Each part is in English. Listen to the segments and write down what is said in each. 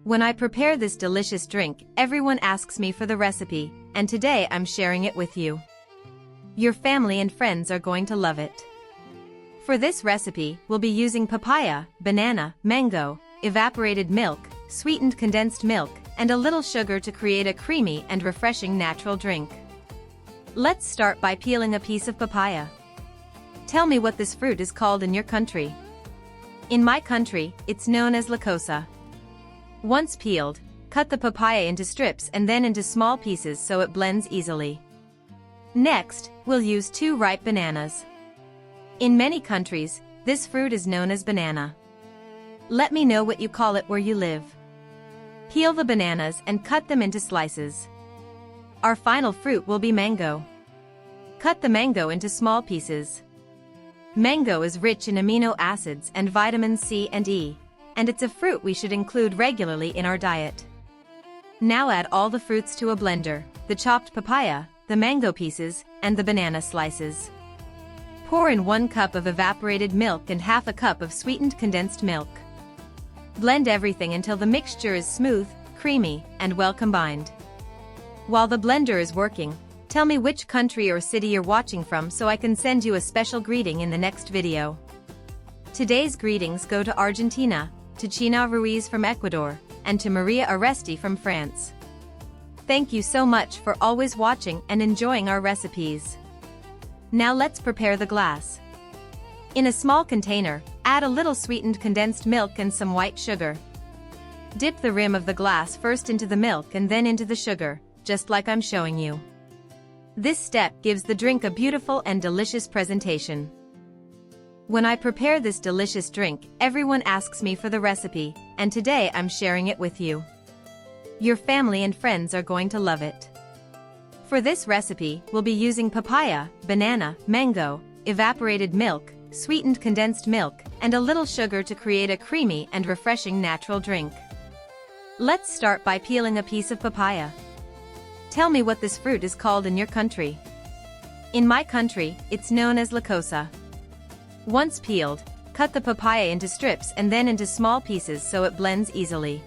When I prepare this delicious drink, everyone asks me for the recipe, and today I'm sharing it with you. Your family and friends are going to love it. For this recipe, we'll be using papaya, banana, mango, evaporated milk, sweetened condensed milk, and a little sugar to create a creamy and refreshing natural drink. Let's start by peeling a piece of papaya. Tell me what this fruit is called in your country. In my country, it's known as lacosa. Once peeled, cut the papaya into strips and then into small pieces so it blends easily. Next, we'll use 2 ripe bananas. In many countries, this fruit is known as banana. Let me know what you call it where you live. Peel the bananas and cut them into slices. Our final fruit will be mango. Cut the mango into small pieces. Mango is rich in amino acids and vitamins C and E, and it's a fruit we should include regularly in our diet. Now add all the fruits to a blender, the chopped papaya, the mango pieces, and the banana slices. Pour in 1 cup of evaporated milk and half a cup of sweetened condensed milk. Blend everything until the mixture is smooth, creamy, and well combined. While the blender is working, tell me which country or city you're watching from so I can send you a special greeting in the next video. Today's greetings go to Argentina, to China Ruiz from Ecuador, and to Maria Aresti from France. Thank you so much for always watching and enjoying our recipes. Now let's prepare the glass. In a small container, add a little sweetened condensed milk and some white sugar. Dip the rim of the glass first into the milk and then into the sugar, just like I'm showing you. This step gives the drink a beautiful and delicious presentation. When I prepare this delicious drink, everyone asks me for the recipe, and today I'm sharing it with you. Your family and friends are going to love it. For this recipe, we'll be using papaya, banana, mango, evaporated milk, sweetened condensed milk, and a little sugar to create a creamy and refreshing natural drink. Let's start by peeling a piece of papaya. Tell me what this fruit is called in your country. In my country, it's known as lacosa. Once peeled, cut the papaya into strips and then into small pieces so it blends easily.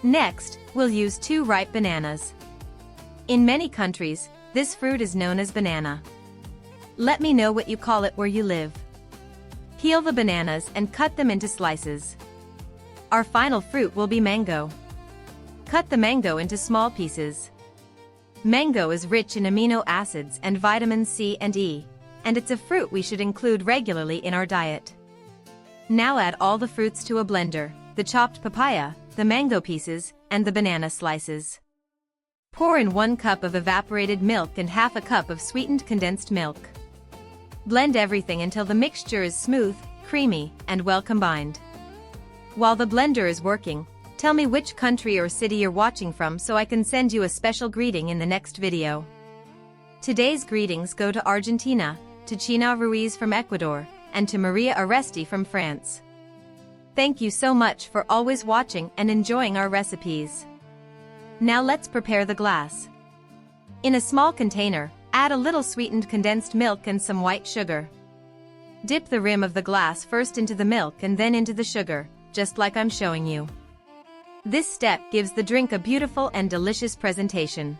Next, we'll use 2 ripe bananas. In many countries, this fruit is known as banana. Let me know what you call it where you live. Peel the bananas and cut them into slices. Our final fruit will be mango. Cut the mango into small pieces. Mango is rich in amino acids and vitamins C and E, and it's a fruit we should include regularly in our diet. Now add all the fruits to a blender, the chopped papaya, the mango pieces, and the banana slices. Pour in 1 cup of evaporated milk and half a cup of sweetened condensed milk. Blend everything until the mixture is smooth, creamy, and well combined. While the blender is working, tell me which country or city you're watching from so I can send you a special greeting in the next video. Today's greetings go to Argentina, to China Ruiz from Ecuador, and to Maria Aresti from France. Thank you so much for always watching and enjoying our recipes. Now let's prepare the glass. In a small container, add a little sweetened condensed milk and some white sugar. Dip the rim of the glass first into the milk and then into the sugar, just like I'm showing you. This step gives the drink a beautiful and delicious presentation.